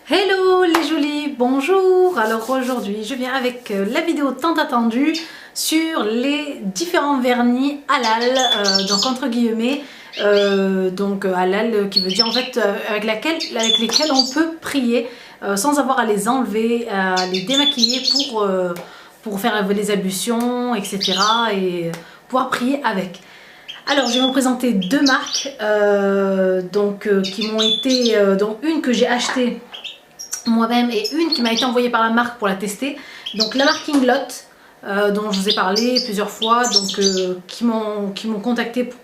Hello les jolies, bonjour. Alors aujourd'hui je viens avec la vidéo tant attendue sur les différents vernis halal, donc entre guillemets, halal qui veut dire en fait avec lesquels on peut prier sans avoir à les enlever, à les démaquiller pour faire les ablutions, etc. et pouvoir prier avec. Alors je vais vous présenter deux marques qui m'ont été, donc une que j'ai achetée moi-même et une qui m'a été envoyée par la marque pour la tester. Donc la marque Inglot, dont je vous ai parlé plusieurs fois, qui m'ont contacté pour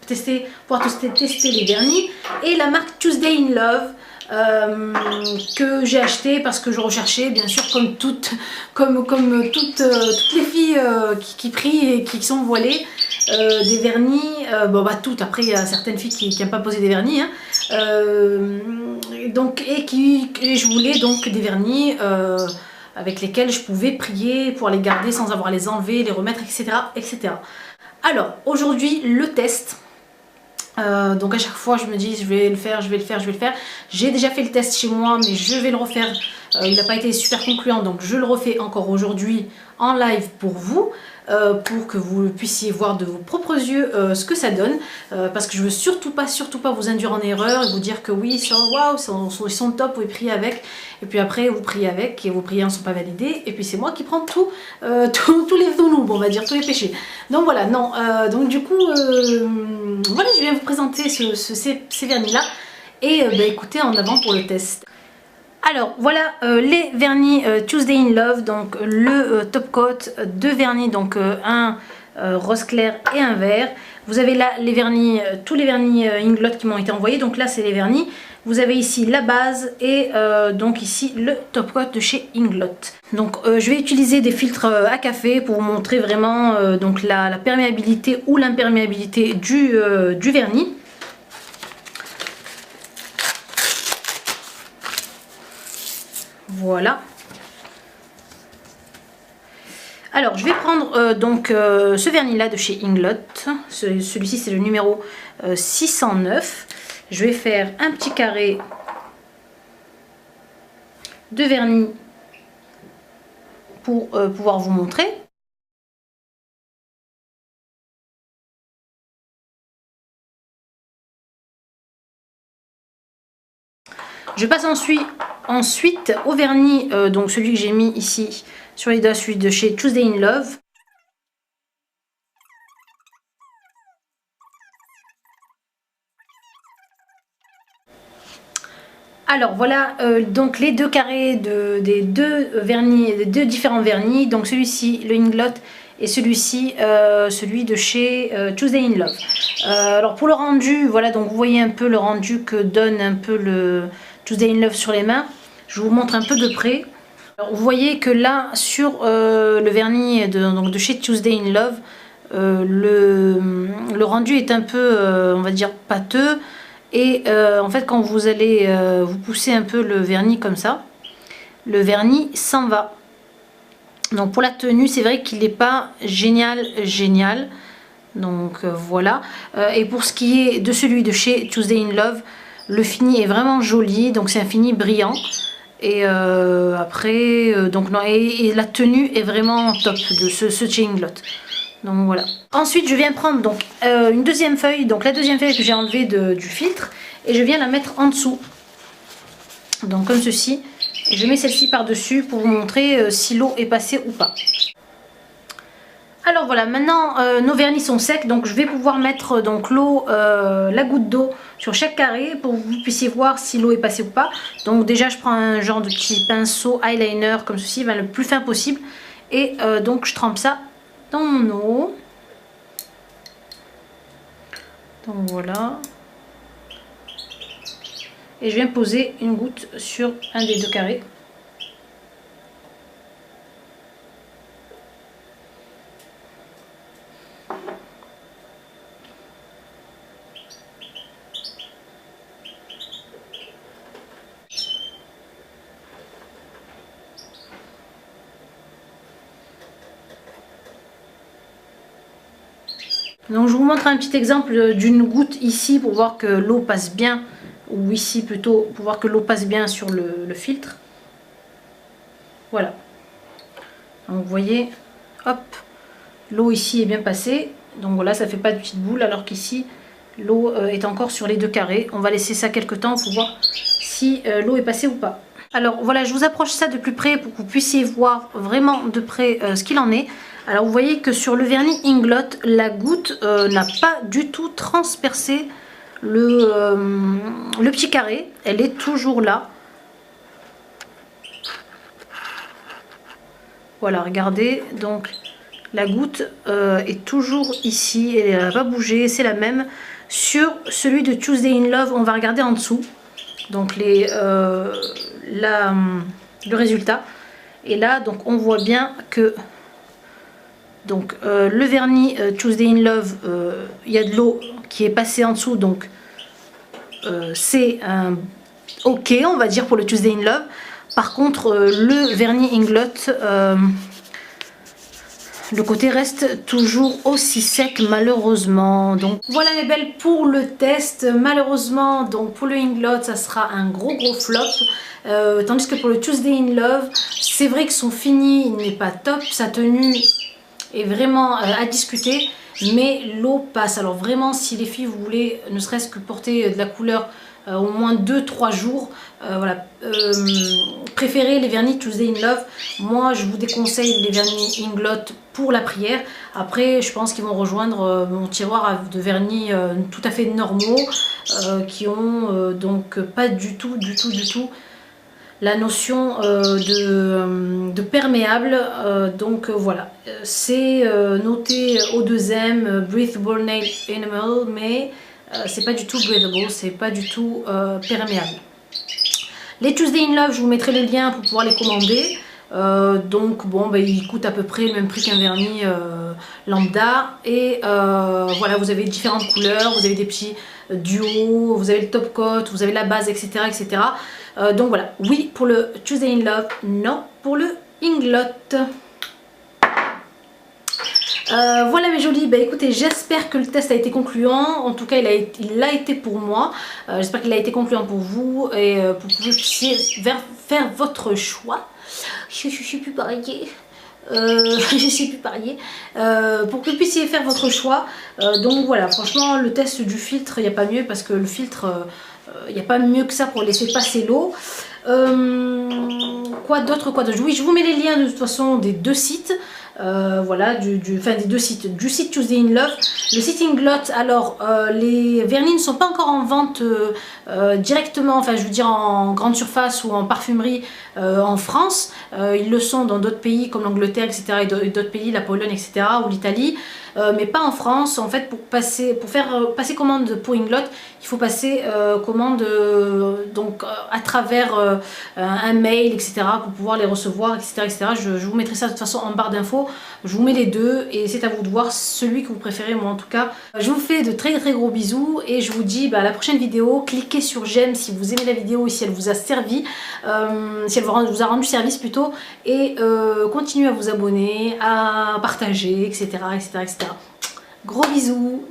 pouvoir tester les vernis, et la marque Tuesday in Love, que j'ai acheté parce que je recherchais, bien sûr, comme toutes les filles qui prient et qui sont voilées, des vernis, toutes, après il y a certaines filles qui n'aiment pas poser des vernis, hein, et je voulais donc des vernis avec lesquels je pouvais prier, pour les garder sans avoir à les enlever, les remettre, etc. etc. Alors aujourd'hui le test. Donc à chaque fois je me dis je vais le faire. J'ai déjà fait le test chez moi, mais je vais le refaire. Il n'a pas été super concluant, donc je le refais encore aujourd'hui en live pour vous, pour que vous puissiez voir de vos propres yeux ce que ça donne, parce que je veux surtout pas vous induire en erreur et vous dire que oui, waouh, ils sont top, vous priez avec, et puis après vous priez avec et vos prières ne sont pas validées, et puis c'est moi qui prends tous les zounous, on va dire, tous les péchés. Donc voilà, non, donc du coup voilà, je viens vous présenter ces vernis là, et écoutez, en avant pour le test. Alors voilà les vernis Tuesday in Love, donc le top coat, deux vernis, donc un rose clair et un vert. Vous avez là les vernis, tous les vernis Inglot qui m'ont été envoyés, donc là c'est les vernis. Vous avez ici la base et donc ici le top coat de chez Inglot. Donc je vais utiliser des filtres à café pour vous montrer vraiment donc la perméabilité ou l'imperméabilité du vernis. Voilà. Alors je vais prendre ce vernis là de chez Inglot. Celui-ci c'est le numéro 609. Je vais faire un petit carré de vernis pour pouvoir vous montrer. Je passe ensuite au vernis, donc celui que j'ai mis ici sur les doigts, celui de chez Tuesday in Love. Alors voilà donc les deux carrés des deux différents vernis, donc celui-ci le Inglot et celui-ci celui de chez Tuesday in Love. Alors pour le rendu, voilà, donc vous voyez un peu le rendu que donne un peu le Tuesday in Love sur les mains. Je vous montre un peu de près. Alors, vous voyez que là sur le vernis de chez Tuesday in Love, le rendu est un peu on va dire pâteux. Et en fait quand vous allez vous pousser un peu le vernis comme ça, le vernis s'en va. Donc pour la tenue c'est vrai qu'il n'est pas génial. Donc voilà. Et pour ce qui est de celui de chez Tuesday in Love, le fini est vraiment joli, donc c'est un fini brillant. Et après donc non, et la tenue est vraiment top de ce chez Inglot. Donc voilà. Ensuite je viens prendre donc une deuxième feuille, donc la deuxième feuille que j'ai enlevée du filtre, et je viens la mettre en dessous, donc comme ceci, et je mets celle-ci par dessus pour vous montrer si l'eau est passée ou pas. Alors voilà, maintenant nos vernis sont secs, donc je vais pouvoir mettre donc l'eau, la goutte d'eau sur chaque carré pour que vous puissiez voir si l'eau est passée ou pas. Donc déjà je prends un genre de petit pinceau eyeliner comme ceci, le plus fin possible, et donc je trempe ça dans mon eau. Donc voilà. Et je viens poser une goutte sur un des deux carrés. Donc je vous montre un petit exemple d'une goutte ici pour voir que l'eau passe bien, ou ici plutôt pour voir que l'eau passe bien sur le filtre. Voilà. Donc vous voyez, hop, l'eau ici est bien passée. Donc voilà, ça fait pas de petites boules alors qu'ici, l'eau est encore sur les deux carrés. On va laisser ça quelques temps pour voir si l'eau est passée ou pas. Alors voilà, je vous approche ça de plus près pour que vous puissiez voir vraiment de près ce qu'il en est. Alors vous voyez que sur le vernis Inglot, la goutte n'a pas du tout transpercé le petit carré. Elle est toujours là. Voilà, regardez, donc la goutte est toujours ici, elle n'a pas bougé, c'est la même. Sur celui de Tuesday in Love, on va regarder en dessous, donc le résultat. Et là, donc on voit bien que donc, le vernis Tuesday in Love, il y a de l'eau qui est passée en dessous, donc c'est ok, on va dire, pour le Tuesday in Love. Par contre, le vernis Inglot, le côté reste toujours aussi sec malheureusement. Donc voilà mes belles pour le test. Malheureusement, donc pour le Inglot, ça sera un gros flop. Tandis que pour le Tuesday in Love, c'est vrai que son fini n'est pas top. Sa tenue est vraiment à discuter. Mais l'eau passe. Alors vraiment, si les filles vous voulez ne serait-ce que porter de la couleur au moins 2-3 jours, voilà, préférez les vernis Tuesday in Love. Moi je vous déconseille les vernis Inglot pour la prière. Après je pense qu'ils vont rejoindre mon tiroir de vernis tout à fait normaux, qui ont donc pas du tout la notion de perméable. Donc voilà, c'est noté O2M Breathable Nail Enamel, mais c'est pas du tout breathable, c'est pas du tout perméable. Les Tuesday in Love, je vous mettrai le lien pour pouvoir les commander. Donc bon, bah, ils coûtent à peu près le même prix qu'un vernis lambda. Et voilà, vous avez différentes couleurs, vous avez des petits duos, vous avez le top coat, vous avez la base, etc. etc. Donc voilà, oui pour le Tuesday in Love, non pour le Inglot. Voilà mes jolies, bah écoutez, j'espère que le test a été concluant. En tout cas il l'a été pour moi. J'espère qu'il a été concluant pour vous et pour que vous puissiez faire votre choix. Je suis plus pareil. Je sais plus parier, pour que vous puissiez faire votre choix. Donc voilà, franchement le test du filtre, il n'y a pas mieux, parce que le filtre, il n'y a pas mieux que ça pour laisser passer l'eau. Quoi d'autre, oui, je vous mets les liens de toute façon des deux sites. Voilà, des deux sites, du site Tuesday in Love, le site Inglot. Alors les vernis ne sont pas encore en vente directement, enfin je veux dire en grande surface ou en parfumerie en France. Ils le sont dans d'autres pays comme l'Angleterre, etc., et d'autres pays, la Pologne, etc., ou l'Italie, mais pas en France. En fait, pour faire passer commande pour Inglot, il faut passer commande donc à travers un mail, etc., pour pouvoir les recevoir, etc., etc. Je vous mettrai ça de toute façon en barre d'infos. Je vous mets les deux et c'est à vous de voir celui que vous préférez. Moi en tout cas, je vous fais de très gros bisous et je vous dis à la prochaine vidéo. Cliquez sur j'aime si vous aimez la vidéo et si elle vous a servi, si elle vous a rendu service plutôt, et continuez à vous abonner, à partager, etc., etc., etc. Gros bisous.